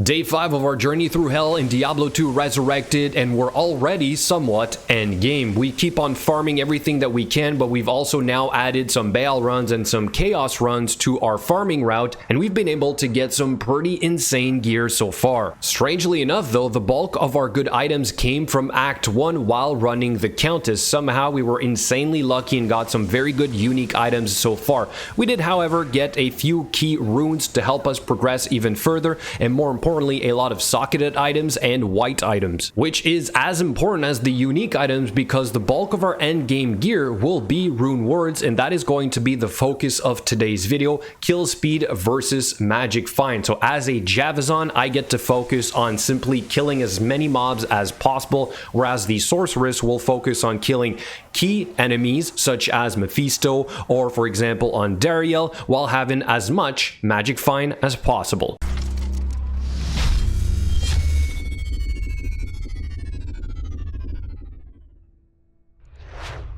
Day 5 of our journey through hell in Diablo II Resurrected, and we're already somewhat endgame. We keep on farming everything that we can, but we've also now added some Baal runs and some Chaos runs to our farming route, and we've been able to get some pretty insane gear so far. Strangely enough though, the bulk of our good items came from Act 1 while running the Countess. Somehow we were insanely lucky and got some very good unique items so far. We did, however, get a few key runes to help us progress even further, and more importantly, a lot of socketed items and white items, which is as important as the unique items because the bulk of our end game gear will be rune words, and that is going to be the focus of today's video: kill speed versus magic find. So as a Javazon, I get to focus on simply killing as many mobs as possible, whereas the sorceress will focus on killing key enemies such as Mephisto or, for example, on Dariel, while having as much magic find as possible.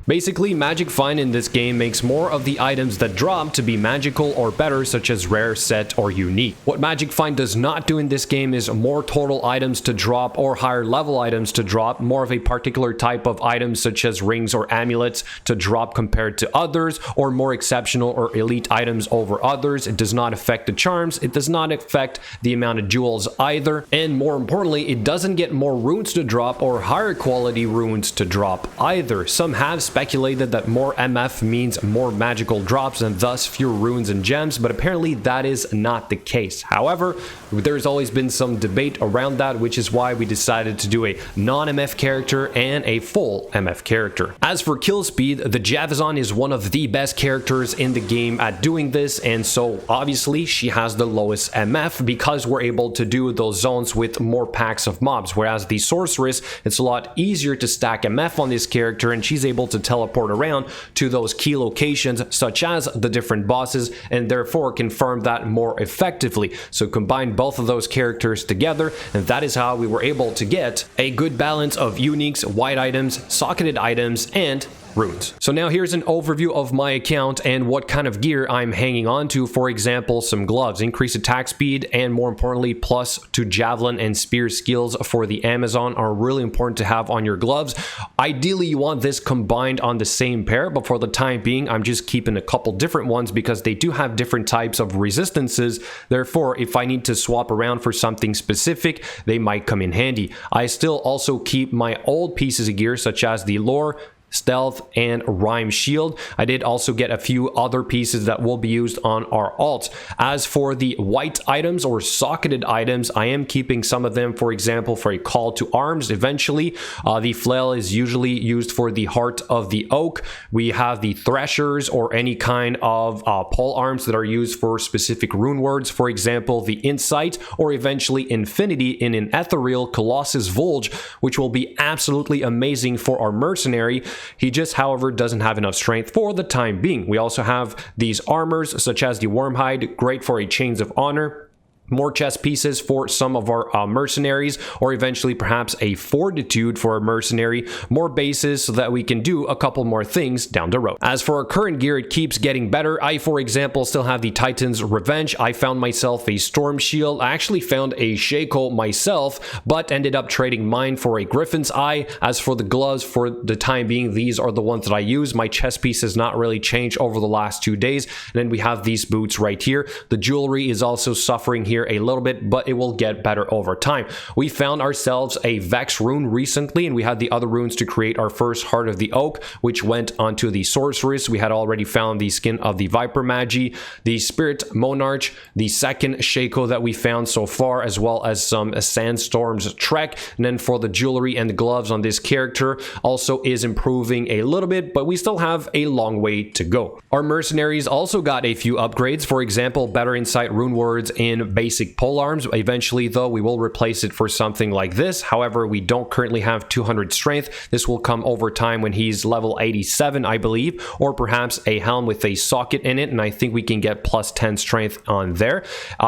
Basically, magic find in this game makes more of the items that drop to be magical or better, such as rare, set, or unique. What magic find does not do in this game is more total items to drop or higher level items to drop, more of a particular type of items such as rings or amulets to drop compared to others, or more exceptional or elite items over others. It does not affect the charms, it does not affect the amount of jewels either, and more importantly, it doesn't get more runes to drop or higher quality runes to drop either. Some have speculated that more MF means more magical drops and thus fewer runes and gems, but apparently that is not the case. However, there's always been some debate around that, which is why we decided to do a non-MF character and a full MF character. As for kill speed, the Javazon is one of the best characters in the game at doing this, and so obviously she has the lowest MF because we're able to do those zones with more packs of mobs, whereas the sorceress, it's a lot easier to stack MF on this character, and she's able to teleport around to those key locations such as the different bosses, and therefore can farm that more effectively. So combine both of those characters together, and that is how we were able to get a good balance of uniques, white items, socketed items, and runes. So now here's an overview of my account and what kind of gear I'm hanging on to. For example, some gloves, increased attack speed, and more importantly, plus to javelin and spear skills for the Amazon are really important to have on your gloves. Ideally, you want this combined on the same pair, but for the time being, I'm just keeping a couple different ones because they do have different types of resistances. Therefore, if I need to swap around for something specific, they might come in handy. I still also keep my old pieces of gear such as the lore, stealth, and rhyme shield. I did also get a few other pieces that will be used on our alt. As for the white items or socketed items, I am keeping some of them, for example, for a call to arms eventually. The flail is usually used for the heart of the oak. We have the threshers or any kind of pole arms that are used for specific rune words, for example, the insight or eventually infinity in an ethereal Colossus Vulge, which will be absolutely amazing for our mercenary. He just, however, doesn't have enough strength for the time being. We also have these armors, such as the Wormhide, great for a Chains of Honor. More chest pieces for some of our mercenaries, or eventually perhaps a fortitude for a mercenary, more bases so that we can do a couple more things down the road. As for our current gear, it keeps getting better. I, for example, still have the Titan's Revenge. I found myself a Storm Shield. I actually found a Shaco myself, but ended up trading mine for a Griffin's Eye. As for the gloves, for the time being, these are the ones that I use. My chest piece has not really changed over the last 2 days. And then we have these boots right here. The jewelry is also suffering here a little bit, but it will get better over time. We found ourselves a Vex rune recently, and we had the other runes to create our first Heart of the Oak, which went onto the sorceress. We had already found the skin of the Viper Magi, the Spirit Monarch, the second Shaco that we found so far, as well as some Sandstorm's Trek. And then for the jewelry and the gloves on this character also is improving a little bit, but we still have a long way to go. Our mercenaries also got a few upgrades, for example, better insight rune words in basic polearms. Eventually, though, we will replace it for something like this. However, we don't currently have 200 strength. This will come over time when he's level 87, I believe, or perhaps a helm with a socket in it, and I think we can get plus 10 strength on there.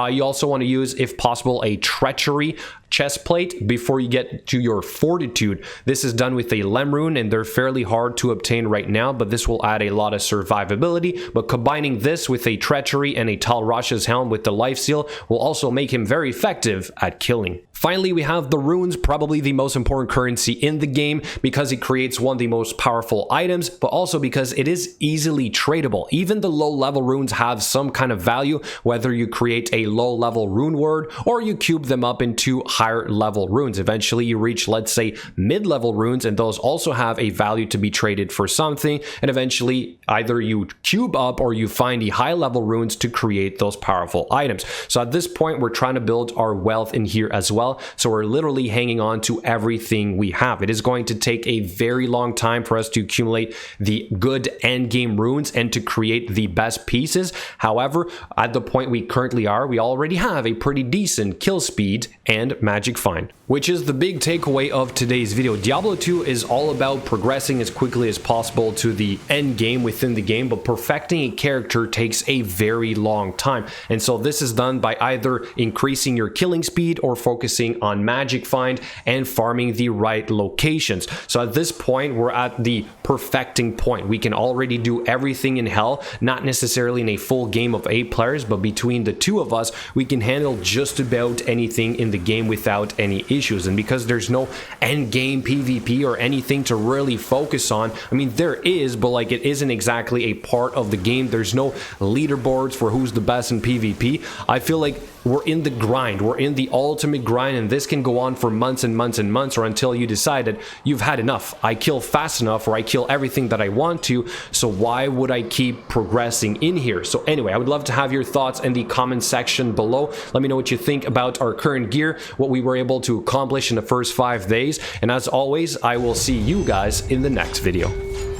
You also want to use, if possible, a treachery chest plate before you get to your fortitude. This is done with a Lem rune, and they're fairly hard to obtain right now, but this will add a lot of survivability. But combining this with a treachery and a Tal Rasha's helm with the life seal will also also make him very effective at killing. Finally, we have the runes, probably the most important currency in the game because it creates one of the most powerful items, but also because it is easily tradable. Even the low level runes have some kind of value, whether you create a low level rune word or you cube them up into higher level runes. Eventually you reach, let's say, mid level runes, and those also have a value to be traded for something, and eventually either you cube up or you find the high level runes to create those powerful items. So at this point, we're trying to build our wealth in here as well. So we're literally hanging on to everything we have. It is going to take a very long time for us to accumulate the good end game runes and to create the best pieces. However, at the point we currently are, we already have a pretty decent kill speed and magic find, which is the big takeaway of today's video. Diablo 2 is all about progressing as quickly as possible to the end game within the game, but perfecting a character takes a very long time. And so this is done by either increasing your killing speed or focusing on magic find and farming the right locations. So at this point, we're at the perfecting point. We can already do everything in Hell, not necessarily in a full game of 8 players, but between the two of us, we can handle just about anything in the game without any issues. And because there's no end game PvP or anything to really focus on, I mean, there is, but like it isn't exactly a part of the game. There's no leaderboards for who's the best in PvP. I feel like we're in the grind. We're in the ultimate grind, and this can go on for months and months and months, or until you decide that you've had enough. I kill fast enough, or I kill everything that I want to, so why would I keep progressing in here? So anyway, I would love to have your thoughts in the comment section below. Let me know what you think about our current gear, what we were able to accomplish in the first 5 days, and as always, I will see you guys in the next video.